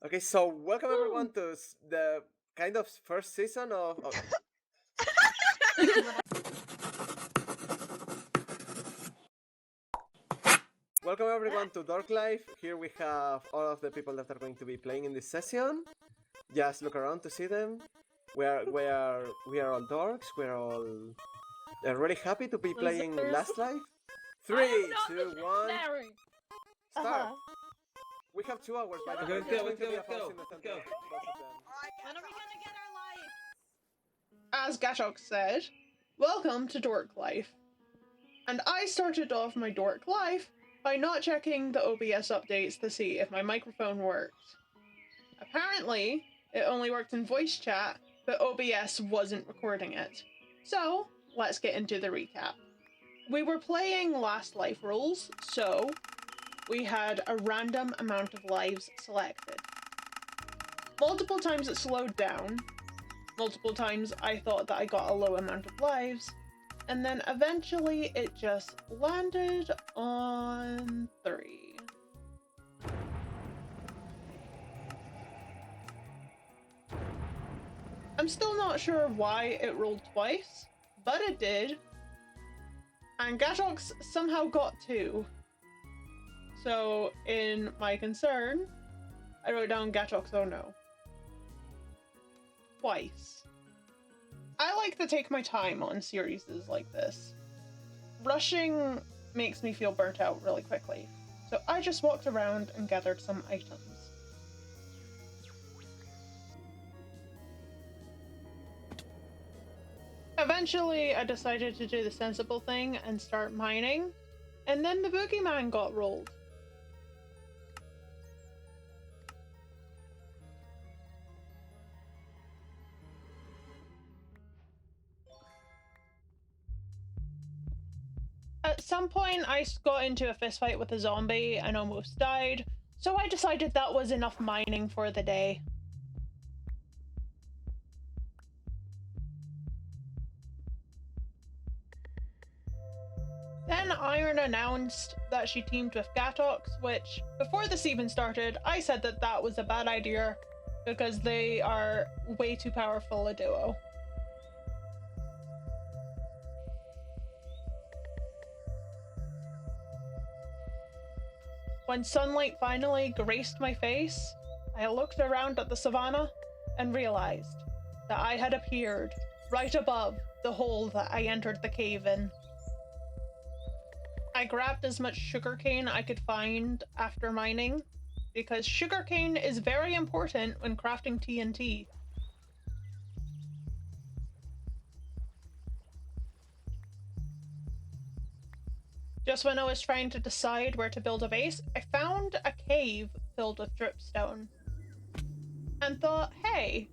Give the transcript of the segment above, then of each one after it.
Okay, so welcome everyone to the kind of first season of welcome everyone to DorkLife. Here we have all of the people that are going to be playing in this session. Just look around to see them. We are all dorks. We're all really happy to be playing Last Life. 3, 2, 1, start. We have 2 hours by the way. Let's go. When are we gonna get our life? As Gashok said, welcome to DorkLife. And I started off my DorkLife by not checking the OBS updates to see if my microphone worked. Apparently, it only worked in voice chat, but OBS wasn't recording it. So, let's get into the recap. We were playing Last Life rules, so we had a random amount of lives selected. Multiple times it slowed down. Multiple times I thought that I got a low amount of lives, and then eventually it just landed on 3. I'm still not sure why it rolled twice, but it did. And Gatox somehow got 2. So in my concern, I wrote down Gatox oh no. Twice. I like to take my time on series like this. Rushing makes me feel burnt out really quickly, so I just walked around and gathered some items. Eventually, I decided to do the sensible thing and start mining, and then the boogeyman got rolled. At some point, I got into a fistfight with a zombie and almost died, so I decided that was enough mining for the day. Then Iron announced that she teamed with Gatox, which, before this even started, I said that that was a bad idea because they are way too powerful a duo. When sunlight finally graced my face, I looked around at the savannah and realized that I had appeared right above the hole that I entered the cave in. I grabbed as much sugarcane I could find after mining, because sugarcane is very important when crafting TNT. Just when I was trying to decide where to build a base, I found a cave filled with dripstone. And thought, hey,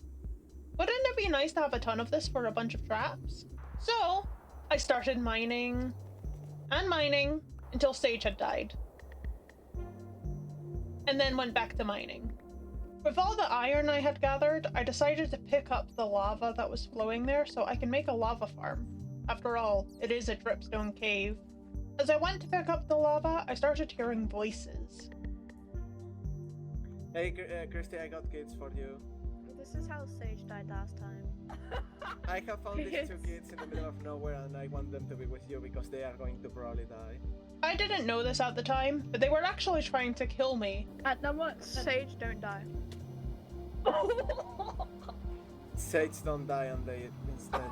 wouldn't it be nice to have a ton of this for a bunch of traps? So, I started mining and mining until Sage had died. And then went back to mining. With all the iron I had gathered, I decided to pick up the lava that was flowing there so I can make a lava farm. After all, it is a dripstone cave. As I went to pick up the lava, I started hearing voices. Hey, Christy, I got kids for you. This is how Sage died last time. I have found these 2 kids in the middle of nowhere and I want them to be with you because they are going to probably die. I didn't know this at the time, but they were actually trying to kill me. At number Sage, don't die. Sage don't die and they instead.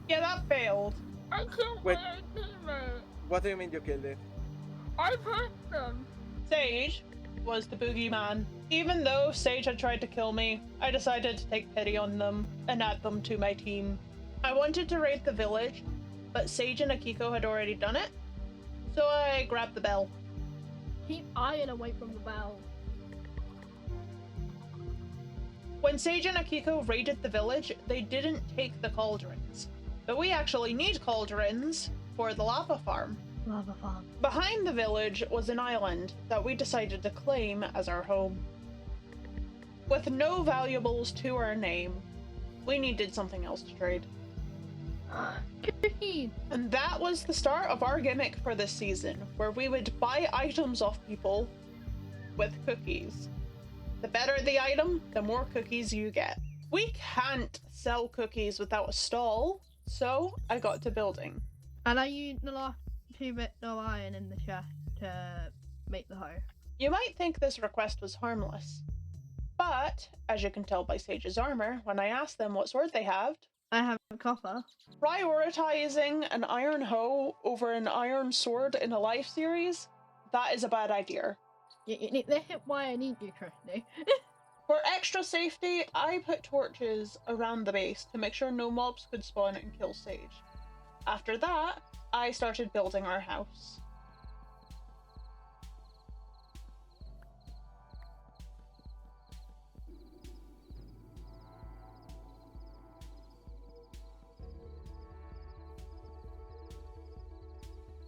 Yeah, that failed. I killed Wait. my teammate. What do you mean you killed it? I pushed them. Sage was the boogeyman. Even though Sage had tried to kill me, I decided to take pity on them and add them to my team. I wanted to raid the village, but Sage and Akiko had already done it, so I grabbed the bell. Keep Iron away from the bell. When Sage and Akiko raided the village, they didn't take the cauldrons. But we actually need cauldrons for the lava farm. Lava farm. Behind the village was an island that we decided to claim as our home. With no valuables to our name, we needed something else to trade. Cookie. And that was the start of our gimmick for this season, where we would buy items off people with cookies. The better the item, the more cookies you get. We can't sell cookies without a stall, so I got to building. And I used the last 2 bits of iron in the chest to make the hoe. You might think this request was harmless, but as you can tell by Sage's armor, when I asked them what sword they have, I have copper. prioritizing an iron hoe over an iron sword in a life series, that is a bad idea. They hit why I need you, Christy. For extra safety, I put torches around the base to make sure no mobs could spawn and kill Sage. After that, I started building our house.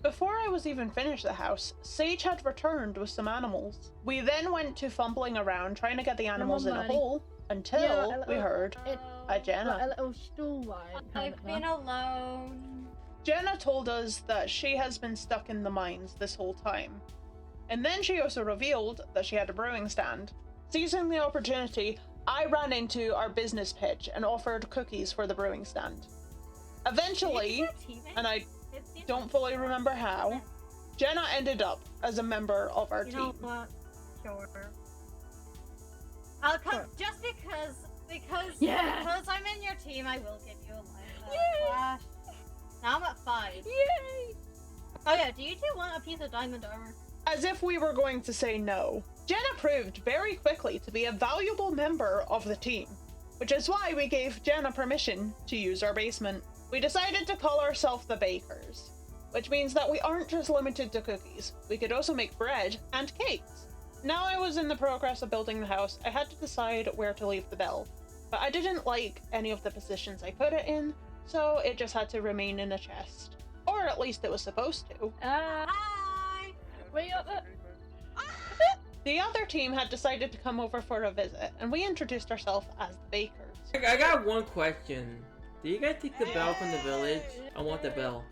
Before I was even finished the house, Sage had returned with some animals. We then went to fumbling around trying to get the animals in a hole until we heard a Jenna. A little stool line. I've been alone. Jenna told us that she has been stuck in the mines this whole time. And then she also revealed that she had a brewing stand. Seizing the opportunity, I ran into our business pitch and offered cookies for the brewing stand. Eventually, and I don't fully remember how, Jenna ended up as a member of our You team. know what? Sure. I'll come just because I'm in your team. I will give you a life. Now I'm at 5. Yay! Oh yeah, do you two want a piece of diamond armor? As if we were going to say no. Jenna proved very quickly to be a valuable member of the team, which is why we gave Jenna permission to use our basement. We decided to call ourselves the Bakers, which means that we aren't just limited to cookies. We could also make bread and cakes. Now I was in the progress of building the house, I had to decide where to leave the bell, but I didn't like any of the positions I put it in, so it just had to remain in a chest. Or at least it was supposed to. Hi! We got the... The other team had decided to come over for a visit, and we introduced ourselves as the Bakers. I got one question. Do you guys take the bell from the village? I want the bell.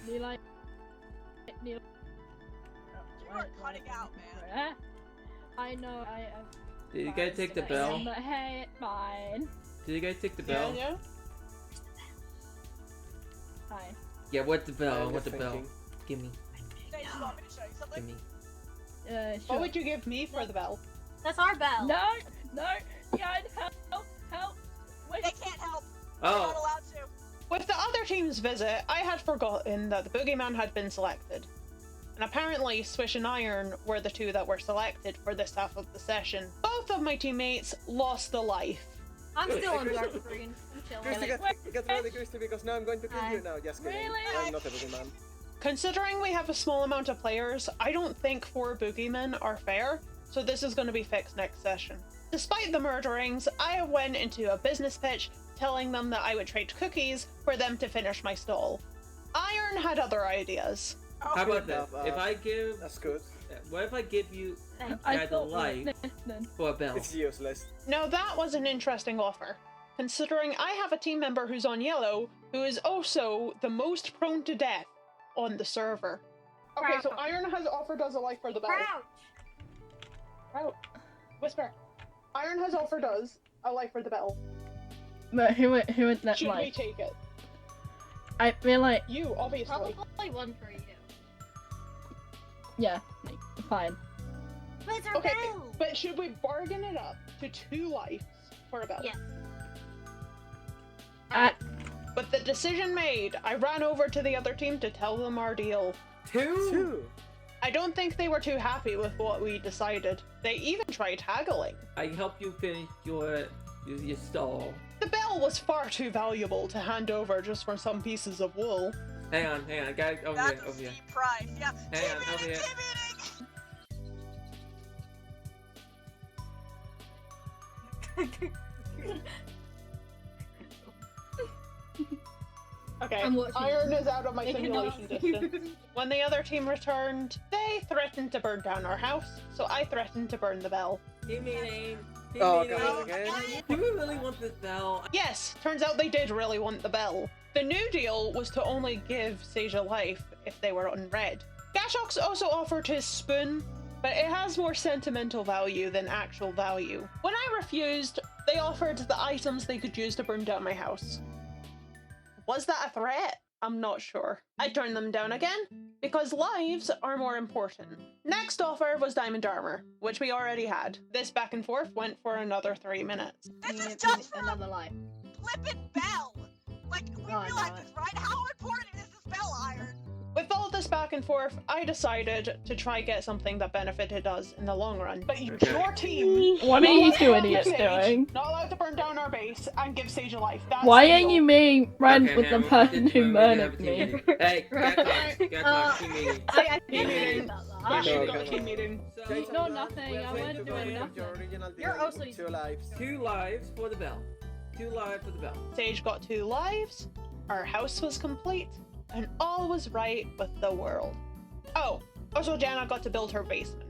You like... You are cutting out, man. I know, I have... Did you guys take the bell? But hey, it's fine. Did you guys take the bell? Yeah. Fine. Yeah, what the bell? I I'm want the just bell. thinking. Give me. Hey, you want me to show you Give something? me. Sure. What would you give me for the bell? That's our bell. No! Yeah, help! Wait. They can't help. They're not Oh, allowed to. With the other team's visit, I had forgotten that the boogeyman had been selected. And apparently, Swish and Iron were the two that were selected for this half of the session. Both of my teammates lost a life. I'm still on Hey, dark Christy. green. I'm chilling. Christy, get ready, Christy, because now I'm going to kill you now. Just kidding. Really? I'm not a boogeyman. Considering we have a small amount of players, I don't think 4 boogeymen are fair, so this is going to be fixed next session. Despite the murderings, I went into a business pitch telling them that I would trade cookies for them to finish my stall. Iron had other ideas. Oh, how about Good this? enough, If I give, That's good. what if I give you I guys a thought life listen. for a bell? It's useless. Now that was an interesting offer, considering I have a team member who's on yellow, who is also the most prone to death on the server. Okay, so Iron has offered us a life for the bell. Crouch! Crouch. Whisper. Iron has offered us a life for the bell. But who would that Should we like? take it? I feel like, You, obviously. Probably one for you. yeah, like, fine. But it's our Okay, bell! but should we bargain it up to 2 lives for a bell? Yes. With the decision made, I ran over to the other team to tell them our deal. 2? I don't think they were too happy with what we decided. They even tried haggling. I help you finish your stall. The bell was far too valuable to hand over just for some pieces of wool. Hang on, I got it over That's here, a over here. steep price. Yeah. Hang on, Team over meeting, here. team meeting! Okay, I'm watching. Iron is out of my They cannot simulation see. distance. When the other team returned, they threatened to burn down our house, so I threatened to burn the bell. Team meeting. Team Oh, meeting. God, again? Do we really want this bell? Yes, turns out they did really want the bell. The new deal was to only give Sage a life if they were unread. Gashox also offered his spoon, but it has more sentimental value than actual value. When I refused, they offered the items they could use to burn down my house. Was that a threat? I'm not sure. I turned them down again because lives are more important. Next offer was diamond armor, which we already had. This back and forth went for another 3 minutes. This is just for another life. flippin' bell. Like, we Oh, I realize know this, right? How important is this bell iron? With all this back and forth, I decided to try get something that benefited us in the long run. But Okay. your team, What are not you allowed to two help idiots Sage, doing? Not allowed to burn down our base and give Sage a life. That's Why illegal. ain't you being friends Okay, with the man, person we who did murdered have a team me? meeting. Hey, get talk, team meeting. I Team meeting. about We that. should know, got a okay. team meeting. Guys, No, I'm done. nothing. We are I going wasn't to doing vote nothing. Your original You're deal also- with 2 lives. 2 lives for the bell. 2 lives for the bell. Sage got 2 lives, our house was complete, and all was right with the world. Oh, also Jana got to build her basement.